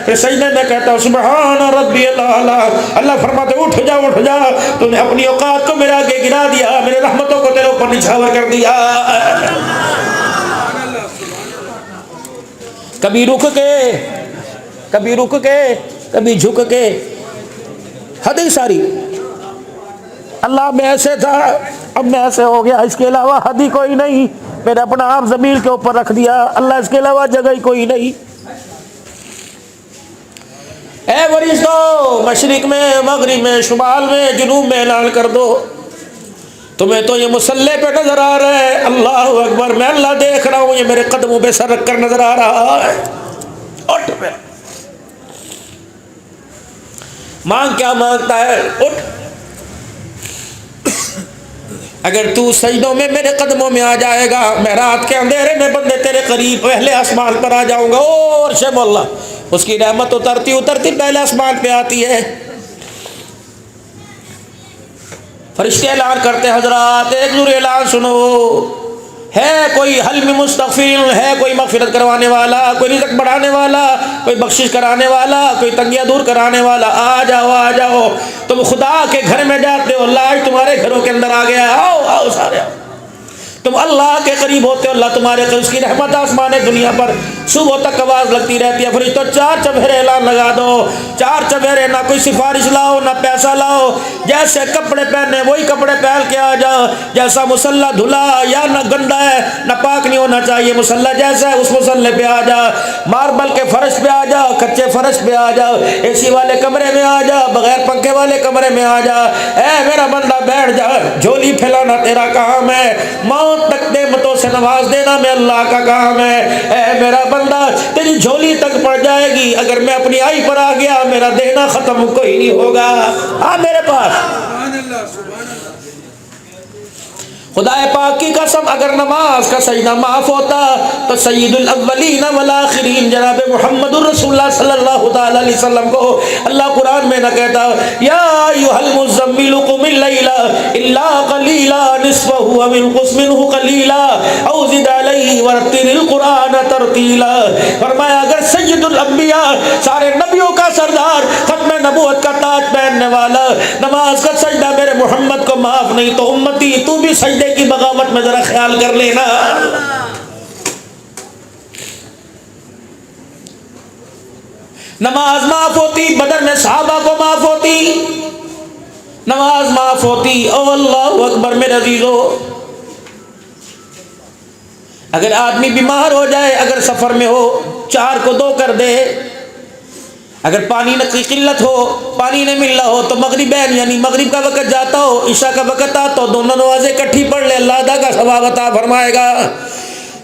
फिर सजदे में कहता हूँ सुबहान रब्बी अल्लाह। अल्लाह फरमाते उठ जा उठ जा, तूने अपनी औकात को मेरे आगे गिरा दिया, मेरे रहमतों को तेरे ऊपर निछावर कर दिया। कभी रुक के, कभी रुक के, कभी झुक के, हद ही सारी। अल्लाह में ऐसे था, अब मैं ऐसे हो गया, इसके अलावा हद ही कोई नहीं। मैंने अपना आप ज़मीन के ऊपर रख दिया, अल्लाह इसके अलावा जगह ही कोई नहीं। ए फरिश्तों, मशरिक में, मगरिब में, शुमाल में, जुनूब में ऐलान कर दो, तुम्हें तो ये मुसल्ले पे नजर आ रहा है, अल्लाह अकबर, मैं अल्लाह देख रहा हूँ, ये मेरे कदमों पे सर रख कर नजर आ रहा है। उठ पे मांग, क्या मांगता है, उठ। अगर तू सजदों में मेरे कदमों में आ जाएगा, मैं रात के अंधेरे में बंदे तेरे करीब पहले आसमान पर आ जाऊंगा। और शेमल्ला, उसकी रहमत उतरती उतरती पहले आसमान पे आती है। फरिश्ते ऐलान करते, हजरात एक जरूर ऐलान सुनो, है कोई हल में मुस्तगफिर, है कोई मगफिरत करवाने वाला, कोई रिज़्क़ बढ़ाने वाला, कोई बख्शिश कराने वाला, कोई तंगियाँ दूर कराने वाला, आ जाओ आ जाओ। तुम खुदा के घर में जाते हो, अल्लाह आज तुम्हारे घरों के अंदर आ गया, आओ आओ सारे आओ। तुम अल्लाह के करीब होते हो, अल्लाह तुम्हारे करीब, उसकी रहमत आसमान दुनिया पर सुबह तक आवाज़ लगती रहती है। फरिश्तों चार चबेरे ऐलान लगा दो, चार चबेरे, ना कोई सिफारिश लाओ ना पैसा लाओ, जैसे कपड़े पहने वही कपड़े पहन के आ जाओ, जैसा मुसल्ला धुला या ना गंदा है ना पाक नहीं होना चाहिए, मुसल्ला जैसा है उस मुसल्ले पे आ जाओ, मार्बल के फर्श पे आ जाओ, कच्चे फर्श पे आ जाओ, एसी वाले कमरे में आ जाओ, बगैर पंखे वाले कमरे में आ जाओ। ए मेरा बंदा बैठ जा, झोली फैलाना तेरा काम है, मौत तक नेमतों से नवाज देना मैं अल्लाह का काम है। ए मेरा बंदा, तेरी झोली तक पड़ जाएगी, अगर मैं अपनी आई पर आ गया मेरा देना खत्म कोई नहीं होगा। आ मेरे पास खुदा पाक की कसम, अगर नमाज का सजदा माफ होता तो सय्यदुल अव्वलीन वल आखिरीन जनाब मुहम्मदुर रसूलुल्लाह सल्लल्लाहु तआला अलैहि वसल्लम को अल्लाह कुरान में न कहता, या अय्युहल मुज़म्मिल क़ुमिल लैला इल्ला क़लीला निस्फ़हु व इंक़ुस मिन्हु क़लीला औ ज़िद अलैहि वरत्तिलिल कुरान तरतीला। फरमाया, अगर सय्यदुल अंबिया, सारे नबियों का सरदार, खत्म नबूवत का ताज पहनने वाला, नमाज का सजदा मेरे मोहम्मद को माफ नहीं तो उम्मती तू भी सजदे की बगावत में जरा ख्याल कर लेना। नमाज माफ होती, बदर में सहाबा को माफ होती, नमाज माफ होती। ओ अल्लाह अकबर मेरे अजीजों, अगर आदमी बीमार हो जाए, अगर सफर में हो, 4 को 2 कर दे, अगर पानी की किल्लत हो, पानी नहीं मिल रहा हो तो मगरिबैन यानी मगरिब का वक़्त जाता हो, इशा का वक़्त आता हो, दोनों नमाजें इकट्ठी पढ़ ले, अल्लाह अदा का सवाब अता फरमाएगा।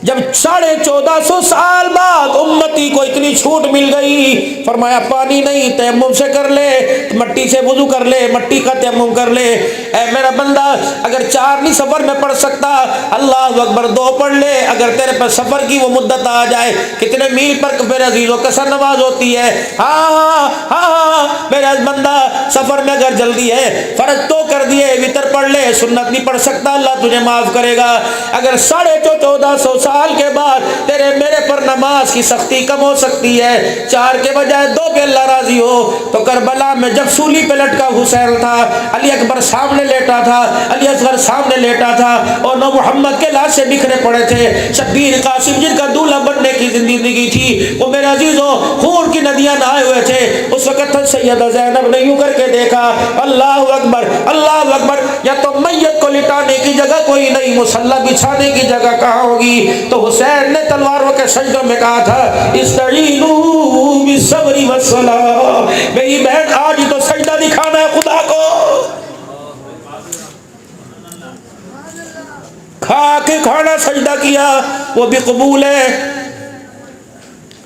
जब 1450 साल बाद उम्मती को इतनी छूट मिल गई, फरमाया पानी नहीं, तयम्मुम से कर ले, मट्टी से वुज़ू कर ले, मट्टी का तयम्मुम कर ले। ए मेरा बंदा, अगर 4 नहीं सफ़र में पढ़ सकता, अल्लाह अकबर 2 पढ़ ले। अगर तेरे पर सफ़र की वो मुद्दत आ जाए, कितने मील पर मेरे अजीज़ों कसर नमाज होती है। हाँ मेरा बंदा, सफ़र में अगर जल्दी है, फ़र्ज तो कर दिए, वितर पढ़ ले, सुन्नत नहीं पढ़ सकता, अल्लाह तुझे माफ़ करेगा। अगर 1450 साल के बाद तेरे मेरे पर नमाज की सख्ती कम हो सकती है, 4 के बजाय 2 पे अल्लाह राजी हो, तो करबला में जब सूली पे लटका हुसैन था, अली अकबर सामने लेटा था, अली असगर सामने लेटा था, और नौ मोहम्मद के लाशें बिखरे पड़े थे। शब्बीर कासिम जिनका दूल्हा बनने की जिंदगी थी, वो मेरे अजीजों खून की नदियां नहाए हुए थे। उस वक्त सैयदा ज़ैनब ने यूं करके देखा, अल्लाह अकबर अल्लाह अकबर, या तो मैयत को लिटाने की जगह कोई नहीं, मुसल्ला बिछाने की जगह कहाँ होगी। तो हुसैन ने तलवारों के सजदों में कहा था, इस्तईनू बिस्सब्रि वस्सलाह, मेरी बहन आज ही तो सजदा दिखाना है खुदा को। खा के खाना सजदा किया वो भी कबूल है,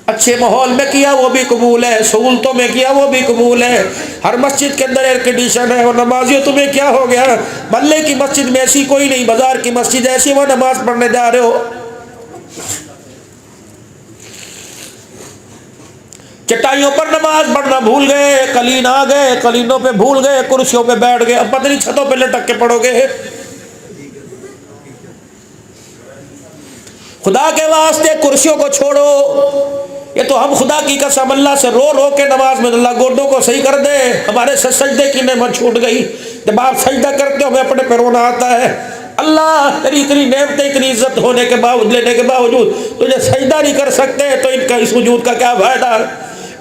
अच्छे माहौल में किया वो भी कबूल है, सहूलतों में किया वो भी कबूल है। हर मस्जिद के अंदर एयर कंडीशन है, और नमाजियों तुम्हें क्या हो गया, मल्ले की मस्जिद में ऐसी कोई नहीं, बाजार की मस्जिद ऐसी, वो नमाज पढ़ने जा रहे हो। चटाइयों पर नमाज पढ़ना भूल गए, कलीन आ गए, कलीनों पे भूल गए, कुर्सियों पे बैठ गए, अब पता नहीं छतों पे लटक के पड़ोगे। खुदा के वास्ते कुर्सियों को छोड़ो, ये तो हम खुदा की कसम अल्लाह से रो रो के नमाज में, अल्लाह गोडों को सही कर दे, हमारे से सजदे की नेमत छूट गई। जब आप सजदा करते हो हमें अपने पे रोना आता है। अल्लाह तेरी इतनी नेमतें, इतनी इज्जत होने के बावजूद, लेने के बावजूद तुझे सजदा नहीं कर सकते, तो इनका इस वजूद का क्या फायदा।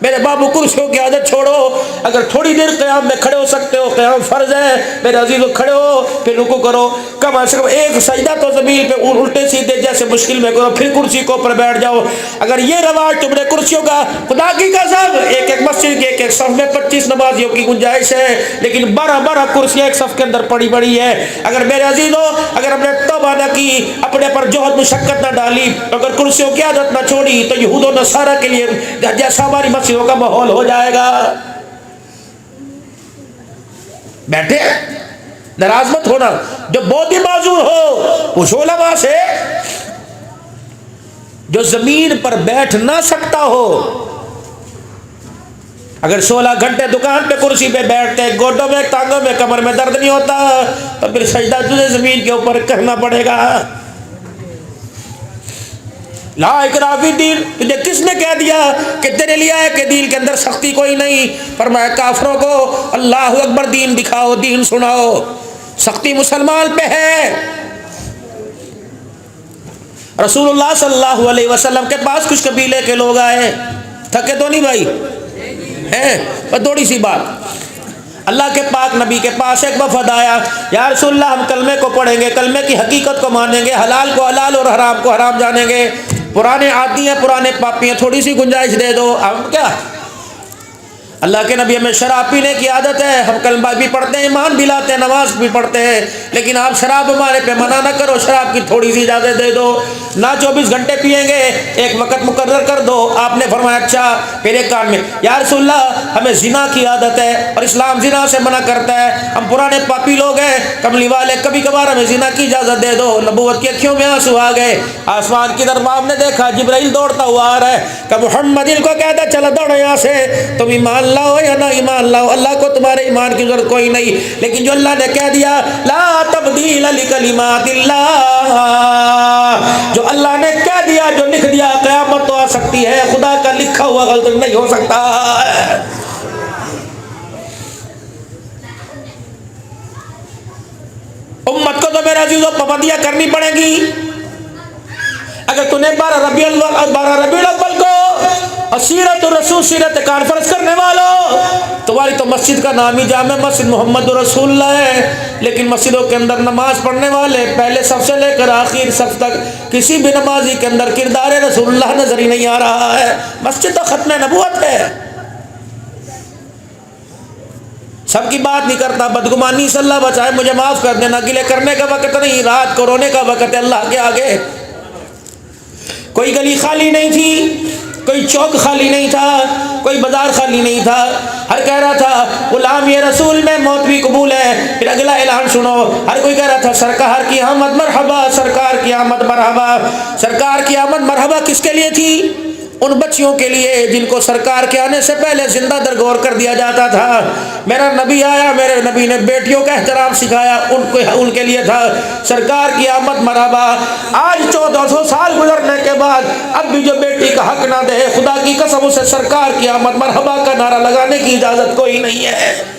मेरे बाबू कुर्सियों की आदत छोड़ो, अगर थोड़ी देर क़याम में खड़े हो सकते हो, क़याम फ़र्ज है मेरे अजीज़ों, खड़े हो फिर रुकू करो, कम से कम एक सजदा तो ज़मीन पे उल्टे सीधे जैसे मुश्किल में करो, फिर कुर्सी को ऊपर बैठ जाओ। अगर ये रवाज तुमने कुर्सियों का, खुदा की कसम एक एक मस्जिद के एक एक सफ में 25 नमाजियों की गुंजाइश है, लेकिन 12-12 कुर्सियाँ एक सफ के अंदर पड़ी पड़ी है। अगर मेरे अजीज़ों, अगर हमने तौबा न की, अपने पर जोहद मुशक्कत न डाली, अगर कुर्सियों की आदत न छोड़ी, तो यहूद व नसारा के लिए जैसा हमारी मस्जिदों का माहौल हो जाएगा। बैठे नाराज मत होना, जो बहुत ही माजूर हो उस उलमा से जो जमीन पर बैठ ना सकता हो। अगर 16 घंटे दुकान पे कुर्सी पे बैठते, गोडों में, टांगों में, कमर में दर्द नहीं होता, तो फिर सजदा तुझे जमीन के ऊपर करना पड़ेगा। ला इकराह फी दीन, तुझे किसने कह दिया कि तेरे लिए है कि दीन के अंदर सख्ती कोई नहीं। फरमाया काफरों को अल्लाह अकबर दीन दिखाओ, दीन सुनाओ, सख्ती मुसलमान पे है। रसूलुल्लाह सल्लल्लाहु अलैहि वसल्लम के पास कुछ कबीले के लोग आए, थके तो नहीं भाई हैं, पर थोड़ी सी बात। अल्लाह के पाक नबी के पास एक वफद आया, या रसूलल्लाह हम कलमे को पढ़ेंगे, कलमे की हकीकत को मानेंगे, हलाल को हलाल और हराम को हराम जानेंगे, पुराने आदी हैं, पुराने पापी हैं, थोड़ी सी गुंजाइश दे दो। हम क्या, अल्लाह के नबी, हमें शराब पीने की आदत है, हम कलमा भी पढ़ते हैं, ईमान भी लाते हैं, नमाज भी पढ़ते हैं, लेकिन आप शराब हमारे पे मना ना करो, शराब की थोड़ी सी इजाज़त दे दो ना। 24 घंटे पिएंगे, एक वक्त मुकर्रर कर दो। आपने फरमाया अच्छा। फिर एक कान में, या रसूलल्लाह हमें जिना की आदत है और इस्लाम जिना से मना करता है, हम पुराने पापी लोग हैं, कमली वाले, कभी कभार हमें जिना की इजाज़त दे दो। नबूवत की अखियों में आंसू आ गए। आसमान की तरफ आपने देखा, जिब्राइल दौड़ता हुआ आ रहा है, कि मुहम्मद इनको कहता चलो दौड़ो यहाँ से, तुम ईमान लाओ या ना ईमान लाओ, अल्लाह को तुम्हारे ईमान की जरूरत कोई नहीं। लेकिन जो अल्लाह ने कह दिया, ला तब्दील लिकलिमातिल्लाह, जो अल्लाह ने कह दिया, जो लिख दिया, क़यामत तो आ सकती है, खुदा का लिखा हुआ गलत नहीं हो सकता। उम्मत को तो मेरे अजीजों पाबंदियां करनी पड़ेगी। अगर तूने 12 रबीउल अव्वल को सीरत रसूल, सीरत कॉन्फ्रेंस करने वालों, तुम्हारी तो मस्जिद का नाम ही जामे मस्जिद मोहम्मद रसूलुल्लाह है, लेकिन मस्जिदों के अंदर नमाज पढ़ने वाले पहले सफ से लेकर आखिर सफ तक किसी भी नमाजी के अंदर किरदार रसूलुल्लाह नजर ही नहीं आ रहा है। मस्जिद तो खत्म नबूवत है। सबकी बात नहीं करता, बदगुमानी से अल्लाह बचाए, मुझे माफ कर देना, गिले करने का वक्त नहीं, रात को रोने का वक्त है अल्लाह के आगे। कोई गली खाली नहीं थी, कोई चौक खाली नहीं था, कोई बाजार खाली नहीं था। हर कह रहा था गुलाम ये रसूल में मौत भी कबूल है। फिर अगला ऐलान सुनो, हर कोई कह रहा था सरकार की आमद मरहबा, सरकार की आमद मरहबा। सरकार की आमद मरहबा किसके लिए थी? उन बच्चियों के लिए जिनको सरकार के आने से पहले जिंदा दरगोर कर दिया जाता था। मेरा नबी आया, मेरे नबी ने बेटियों का एहतराम सिखाया, उनके लिए था सरकार की आमद मरहबा। आज 1400 साल गुजरने के बाद अब भी जो बेटी का हक ना दे, खुदा की कसम उसे सरकार की आमद मरहबा का नारा लगाने की इजाजत कोई नहीं है।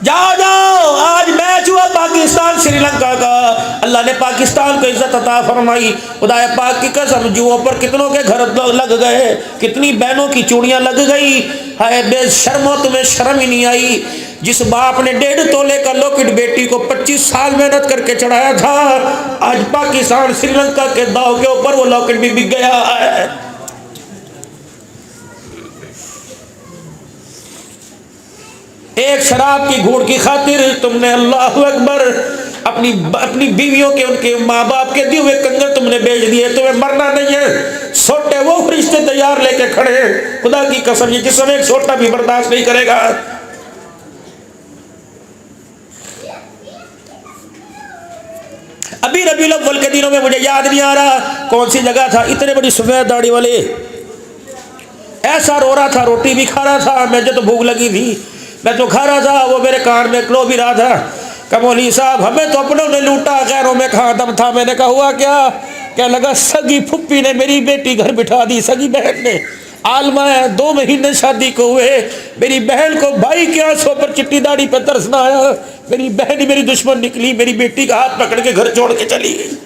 जाओ जाओ, आज मैच हुआ पाकिस्तान श्रीलंका का, अल्लाह ने पाकिस्तान को इज्जत अता फरमाई। खुदाए पाक की कसम, जुओं पर कितनों के घर लग गए, कितनी बहनों की चूड़ियां लग गई। हाय बेशर्मो, तुम्हें शर्म ही नहीं आई। जिस बाप ने 1.5 तोले का लॉकेट बेटी को 25 साल मेहनत करके चढ़ाया था, आज पाकिस्तान श्रीलंका के दाव के ऊपर वो लॉकेट भी बिक गया है। एक शराब की घूंट की खातिर तुमने अल्लाह अकबर अपनी बीवियों के, उनके माँ बाप के दिए हुए कंगन तुमने बेच दिए। तुम्हें मरना नहीं है, सोटे वो फरिश्ते तैयार लेके खड़े हैं। खुदा की कसम, ये जिसम एक सोटा भी बर्दाश्त नहीं करेगा। अभी रबीउल अव्वल के दिनों में, मुझे याद नहीं आ रहा कौन सी जगह था, इतने बड़ी सफेद दाढ़ी वाले ऐसा रो रहा था, रोटी भी खा रहा था, मुझे तो भूख लगी थी, मैं तो खा रहा था, वो मेरे कान में रो भी रहा था। कहा मौलवी साहब हमें तो अपनों ने लूटा, गैरों में कहाँ दम था। मैंने कहा हुआ क्या? क्या लगा सगी फुप्पी ने मेरी बेटी घर बिठा दी, सगी बहन ने। आलमा है, 2 महीने शादी को हुए, मेरी बहन को भाई के आंसू पर चिट्टी दाढ़ी पर तरसना आया। मेरी बहन ही मेरी दुश्मन निकली, मेरी बेटी का हाथ पकड़ के घर छोड़ के चली गई।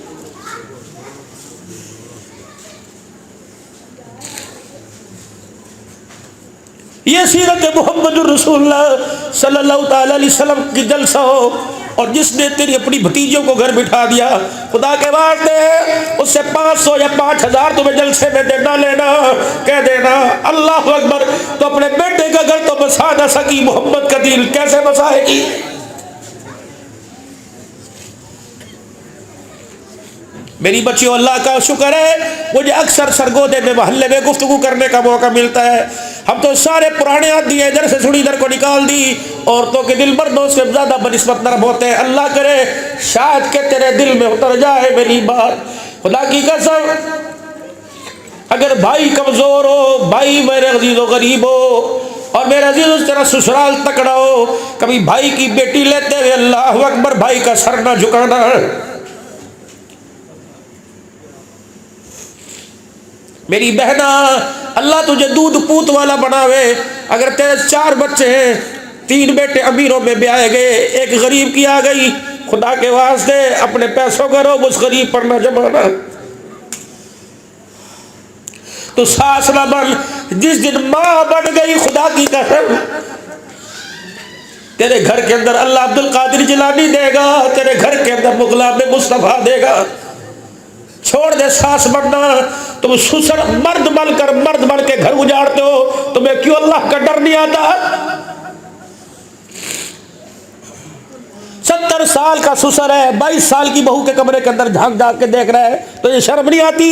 ये सीरत मोहम्मद रसूलुल्लाह सल्लल्लाहु ताला अलैहि वसल्लम की जलसा हो। और जिसने तेरी अपनी भतीजों को घर बिठा दिया, खुदा के वास्ते उससे 500 या 5000 तुम्हें जलसे में देना लेना, कह देना अल्लाह अकबर। तो अपने बेटे का घर तो बसा ना सकी, मोहम्मद का दिल कैसे बसाएगी? मेरी बच्चियों, अल्लाह का शुक्र है मुझे अक्सर सरगोदे में मोहल्ले में गुफ्तगू करने का मौका मिलता है। हम तो सारे पुराने आदमी हैं, इधर से सुनी इधर को निकाल दी। औरतों के दिल मर्दों से ज़्यादा बनिस्बत नरम होते हैं। अल्लाह करे शायद के तेरे दिल में उतर जाए मेरी बात। खुदा की कसम, अगर भाई कमज़ोर हो, भाई मेरे अजीज़ व गरीब हो, और मेरा अजीज़ उस तरह ससुराल तकड़ा हो, कभी भाई की बेटी लेते हुए अल्लाह अकबर भाई का सर ना झुकाना। मेरी बहना, अल्लाह तुझे दूध पूत वाला बनावे। अगर तेरे 4 बच्चे हैं, 3 बेटे अमीरों में ब्याहे गए, एक गरीब की आ गई, खुदा के वास्ते अपने पैसों का रोब उस गरीब पर न जमाना। तो सास न बन, जिस दिन माँ बन गई, खुदा की कसम तेरे घर के अंदर अल्लाह अब्दुल कादिर जिलानी देगा, तेरे घर के अंदर मुगलाम मुस्तफा देगा। छोड़ दे सास बनना। तुम ससुर मर्द बन के घर उजाड़ते हो, तुम्हें क्यों अल्लाह का डर नहीं आता? 70 साल का ससुर है, 22 साल की बहू के कमरे के अंदर झांक झांक के देख रहा है, तो ये शर्म नहीं आती?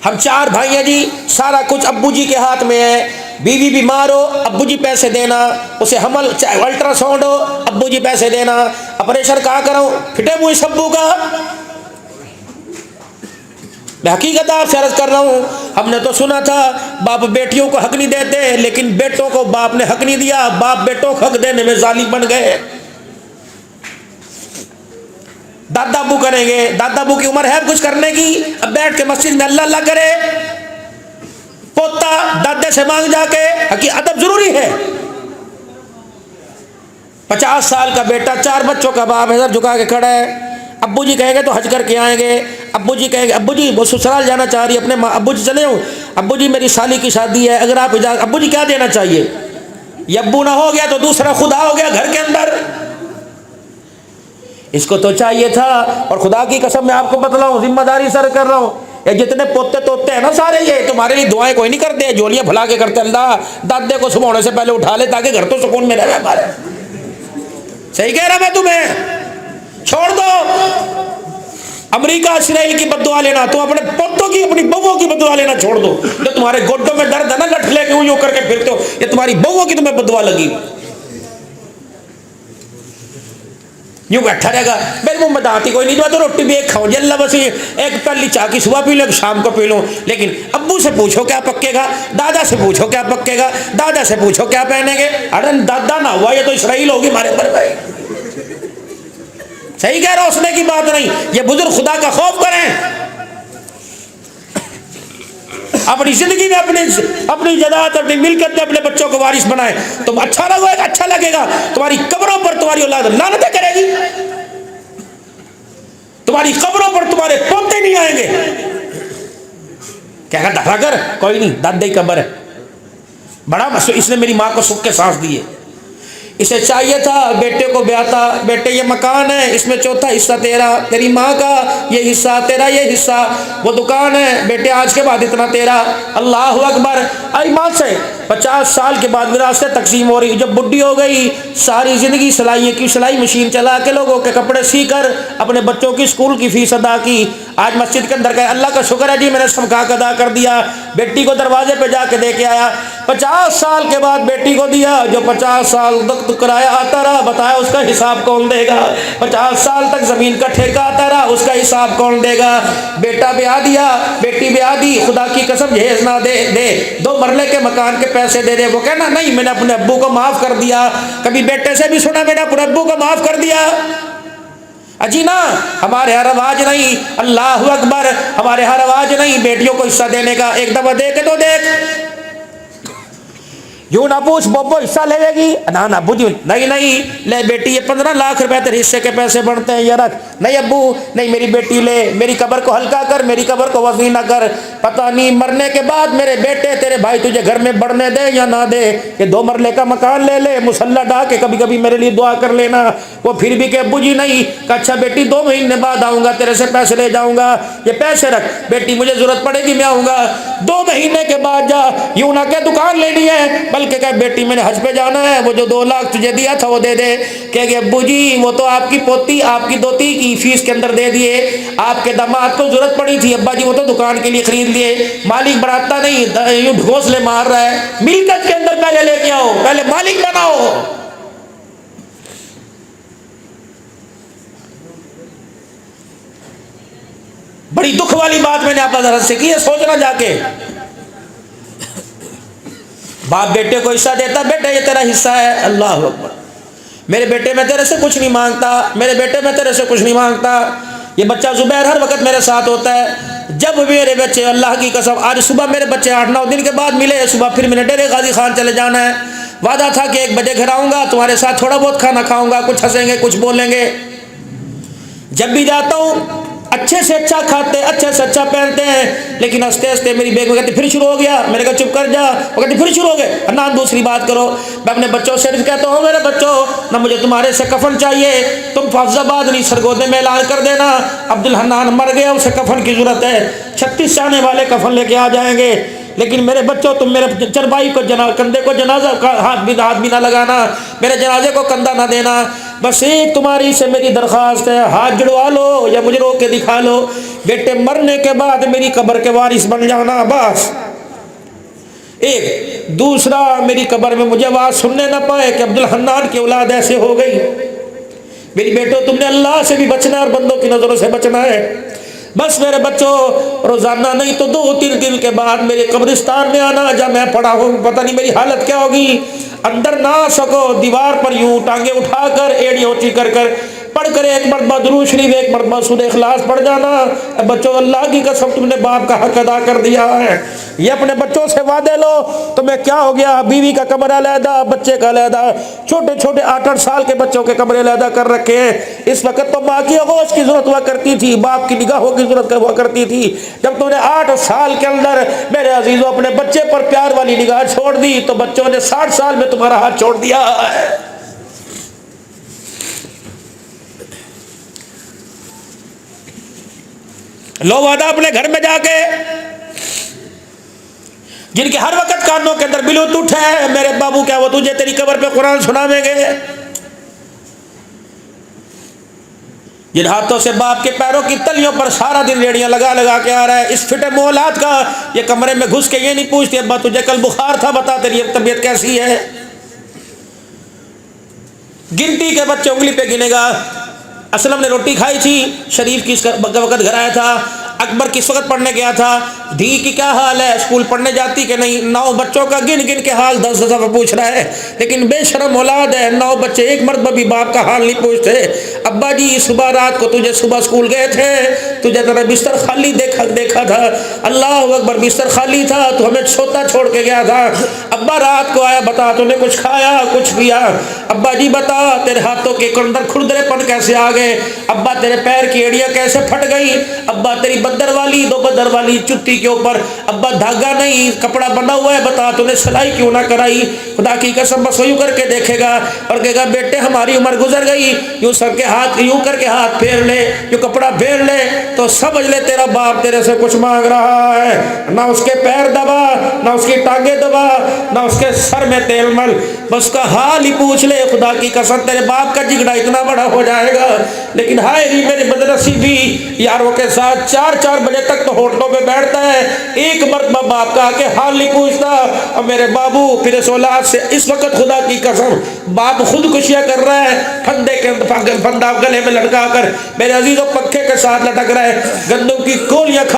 हम 4 भाई हैं जी, सारा कुछ अब्बू जी के हाथ में है। बीवी बीमार हो, अब्बू जी पैसे देना, उसे हमल अल्ट्रासाउंड हो, अब्बू जी पैसे देना, ऑपरेशन कहाँ कराऊं, फिटे मुंह सब्बू का। मैं हकीकत आपसे अर्ज कर रहा हूँ, हमने तो सुना था बाप बेटियों को हक नहीं देते, लेकिन बेटों को बाप ने हक नहीं दिया, बाप बेटों को हक देने में जालिम बन गए। दादा अब्बू करेंगे, दादा अब्बू की उम्र है कुछ करने की, अब बैठ के मस्जिद में अल्लाह अल्लाह करे। पोता दादे से मांग जाके, हकी अदब जरूरी है। 50 साल का बेटा, 4 बच्चों का बाप है, सर झुका के खड़ा है। अब्बू जी कहेंगे तो हज करके आएंगे। अब्बू जी कहेंगे, अब्बू जी वो ससुराल जाना चाह रही है अपने, अब्बू जी चले हूँ, अब्बू जी मेरी साली की शादी है, अगर आप इजाजत, अब्बू जी क्या देना चाहिए? ये अब्बू ना हो गया तो दूसरा खुदा हो गया घर के अंदर। इसको तो चाहिए था। और खुदा की कसम मैं आपको बतलाऊं, जिम्मेदारी सर कर रहा हूँ, ये जितने पोते तोते हैं ना सारे, ये तुम्हारे लिए दुआएं कोई नहीं करते, जोलियां भुला के करते। अल्लाह दादे को सुबह से पहले उठा ले ताकि घर तो सुकून में रहे हमारे। सही कह रहा मैं तुम्हें। छोड़ दो अमेरिका इसराइल की बद्दुआ लेना, तुम अपने पोतों की, अपनी बहुओं की बद्दुआ लेना छोड़ दो। जो तुम्हारे गोड्डों में दर्द है ना, लठ लेके यूं करके फिरते हो, ये तुम्हारी बहुओं की तुम्हें बद्दुआ लगी। यूं बैठा रहेगा, मेरे मुंह में दांती कोई नहीं, मैं तो रोटी भी एक खाऊं जल्ला, बस एक पल्ली चाय की सुबह पी लो, शाम को पी लो। लेकिन अब्बू से पूछो क्या पक्केगा, दादा से पूछो क्या पक्केगा, दादा से पूछो क्या पहनेंगे। अरे दादा ना हुआ, ये तो इसराइल होगी हमारे पर भाई। सही कह रहा, उसने की बात नहीं। ये बुजुर्ग खुदा का खौफ करें, अपनी जिंदगी में अपनी जदात, अपनी मिल्कियत में अपने बच्चों को वारिस बनाए। तुम अच्छा लगेगा, तुम्हारी कब्रों पर तुम्हारी औलाद लानतें करेगी, तुम्हारी कब्रों पर तुम्हारे पोते नहीं आएंगे। क्या दफा कर, कोई नहीं, दादा ही कब्र है, बड़ा मसला, इसने मेरी माँ को सुख के सांस दिए। इसे चाहिए था बेटे को ब्याता, बेटे ये मकान है, इसमें चौथा हिस्सा तेरा, तेरी माँ का ये हिस्सा, तेरा ये हिस्सा, वो दुकान है बेटे, आज के बाद इतना तेरा। अल्लाह अकबर। आई माँ से 50 साल के बाद विरासत तकसीम हो रही। जब बुढ़ी हो गई, सारी ज़िंदगी सिलाई की सिलाई मशीन चला के लोगों के कपड़े सी कर अपने बच्चों की स्कूल की फीस अदा की। आज मस्जिद के अंदर गए, अल्लाह का शुक्र है जी मैंने सबका अदा कर दिया। बेटी को दरवाजे पे जाके दे के आया, 50 साल के बाद बेटी को दिया, जो 50 साल तक तो किराया आता रहा, बताया उसका हिसाब कौन देगा? 50 साल तक जमीन का ठेका आता रहा, उसका हिसाब कौन देगा? बेटा ब्याह दिया, बेटी ब्याह दी, खुदा की कसम जहेज ना दे दे, 2 मरले के मकान के पैसे दे दे। वो कहना नहीं मैंने अपने अब्बू को माफ कर दिया। कभी बेटे से भी सुना मैंने अपने अब्बू को माफ कर दिया? अजी ना, हमारे यहाँ रवाज नहीं, अल्लाह अकबर, हमारे यहाँ रवाज नहीं बेटियों को हिस्सा देने का। एक दफा देख तो देख, यूं ना पूछ बोबो हिस्सा लेगी ना, ना बुझ नहीं नहीं ले बेटी ये 15 लाख रुपए तेरे हिस्से के पैसे बनते हैं, ये रख। नहीं अब्बू नहीं, मेरी बेटी ले, मेरी कब्र को हल्का कर, मेरी कब्र को वसी ना कर। पता नहीं मरने के बाद मेरे बेटे तेरे भाई तुझे घर में बढ़ने दे या ना दे, ये 2 मरले का मकान ले ले, मुसल्ला ढा के कभी कभी मेरे लिए दुआ कर लेना। वो फिर भी के अब्बू जी नहीं। अच्छा बेटी 2 महीने बाद आऊंगा, तेरे से पैसे ले जाऊंगा, ये पैसे रख, बेटी मुझे जरूरत पड़ेगी मैं आऊंगा। 2 महीने के बाद जा, यूं ना के दुकान लेनी है, बल्कि कह बेटी मैंने हज पे जाना है, वो जो 2 लाख तुझे दिया था वो दे दे। कहेंगे अब्बू जी वो तो आपकी पोती आपकी दोती की फीस के अंदर दे दिए, आपके दामाद को जरूरत पड़ी थी, अब्बा जी वो तो दुकान के लिए खरीद लिए। मालिक बढ़ाता नहीं, यूं घोंसले मार रहा है। मिल्कियत के अंदर पहले लेके आओ, पहले मालिक बनाओ। बड़ी दुख वाली बात मैंने आप हजरत से की है, सोचना जाके। बाप बेटे को हिस्सा देता, बेटा ये तेरा हिस्सा है, अल्लाह अकबर, मेरे बेटे मैं तेरे से कुछ नहीं मांगता, मेरे बेटे मैं तेरे से कुछ नहीं मांगता। ये बच्चा जुबैर हर वक्त मेरे साथ होता है। जब मेरे बच्चे, अल्लाह की कसम, आज सुबह मेरे बच्चे 8-9 दिन के बाद मिले, सुबह फिर मैंने डेरे गाजी खान चले जाना है, वादा था कि 1 बजे घर आऊँगा, तुम्हारे साथ थोड़ा बहुत खाना खाऊंगा, कुछ हंसेंगे कुछ बोलेंगे। जब भी जाता हूँ अच्छे से अच्छा खाते, अच्छे से अच्छा पहनते हैं, लेकिन हंसते हंसते मेरी बेगम कहती फिर शुरू हो गया। मैंने कहा चुप कर जा। वो कहती फिर शुरू हो गए ना, दूसरी बात करो। मैं अपने बच्चों से कहता हूँ मेरे बच्चों ना, मुझे तुम्हारे से कफन चाहिए, तुम फैजाबाद नहीं सरगोदे में ऐलान कर देना अब्दुल हन्नान मर गया, उसे कफन की जरूरत है, 36 आने वाले कफन लेके आ जाएंगे। लेकिन मेरे बच्चों तुम मेरे चरवाई को कंधे को जनाजा का हाथ भी ना लगाना, मेरे जनाजे को कंधा ना देना। बस एक तुम्हारी से मेरी दरख्वास्त है, हाथ जुड़वा लो या मुझे रोक के दिखा लो, बेटे मरने के बाद मेरी कब्र के वारिस बन जाना बस। एक दूसरा, मेरी कब्र में मुझे आवाज सुनने ना पाए कि अब्दुल हन्नान की औलाद ऐसे हो गई। मेरी बेटो तुमने अल्लाह से भी बचना है और बंदों की नजरों से बचना है। बस मेरे बच्चों रोजाना नहीं तो 2-3 दिन के बाद मेरे कब्रिस्तान में आना, जब मैं पड़ा हूँ पता नहीं मेरी हालत क्या होगी। अंदर ना सको, दीवार पर यूं टांगे उठाकर एड़ी ऊंची कर कर पढ़कर 1 मरतबा दुरूद शरीफ 1 मरतबा सूरह इखलास पढ़ जाना। बच्चों अल्लाह की कसम तुमने बाप का हक अदा कर दिया है। ये अपने बच्चों से वादे लो, तुम्हें क्या हो गया, बीवी का कमरा अलहदा, बच्चे का अलहदा, छोटे छोटे 8-8 साल के बच्चों के कमरे अलहदा कर रखे हैं। इस वक्त तो माँ की आगोश की जरूरत हुआ करती थी, बाप की निगाहों की जरूरत हुआ करती थी। जब तुमने 8 साल के अंदर मेरे अजीजों अपने बच्चे पर प्यार वाली निगाह छोड़ दी, तो बच्चों ने 60 साल में तुम्हारा हाथ छोड़ दिया है। लो वादा अपने घर में जाके, जिनके हर वक्त कानों के अंदर ब्लूटूथ है, मेरे बाबू क्या वो तुझे तेरी कब्र पे कुरान सुनावेंगे। जिन हाथों से बाप के पैरों की तलियों पर सारा दिन रेडियां लगा लगा के आ रहा है, इस फिटे मोहलात का, ये कमरे में घुस के ये नहीं पूछती अब्बा तुझे कल बुखार था, बता तेरी तबीयत कैसी है। गिनती के बच्चे उंगली पे गिनेगा। असलम ने रोटी खाई थी, शरीफ किस वक्त घर आया था, अकबर किस वक्त पढ़ने गया था, धी की क्या हाल है, स्कूल पढ़ने जाती कि नहीं। 9 बच्चों का गिन गिन के हाल 10 दफा पूछ रहा है, लेकिन बेशरम औलाद है। 9 बच्चे एक मर्तबा भी बाप का हाल नहीं पूछते। अब्बा जी सुबह रात को तुझे सुबह स्कूल गए थे, तुझे तेरा बिस्तर खाली देखा था, अल्लाह अकबर बिस्तर खाली था, तो हमें सोता छोड़ के गया था। अब्बा रात को आया, बता तूने कुछ खाया कुछ पिया। अब्बा जी बता तेरे हाथों के अंदर खुरदरेपन कैसे आ गए, अब्बा तेरे पैर की एड़ियाँ कैसे फट गई, अब्बा तेरी बद्दर वाली 2 बद्दर वाली जुत्ती के ऊपर अब्बा धागा नहीं कपड़ा बना हुआ है, बता तूने सिलाई क्यों ना कराई। खुदा की कसम बस यूं करके देखेगा और कहेगा बेटे हमारी उम्र गुजर गई, यूं सर के हाथ यूं करके हाथ फेर ले, यूं कपड़ा फेर ले, तो समझ ले तेरा बाप तेरे से कुछ मांग रहा है। ना उसके पैर दबा, ना उसकी टांगे दबा, ना उसके सर में तेल मल, बस उसका हाल ही पूछ ले। खुदा की कसम तेरे बाप का जिगड़ा इतना बड़ा हो जाएगा। लेकिन हाय री मेरी बदनसीबी, यारों के साथ 4-4 बजे तक तो होटलों पे बैठता है, एक मरतबा बाप का आके हाल नहीं पूछता। और मेरे बाबू फिर इस औलाद से इस वक्त खुदा की कसम बाप खुदकुशियां कर रहा है, फंदे के फंदा गले में लटका कर मेरे अजीजों पंखे के साथ लटक रहा है, गंदम की गोलियां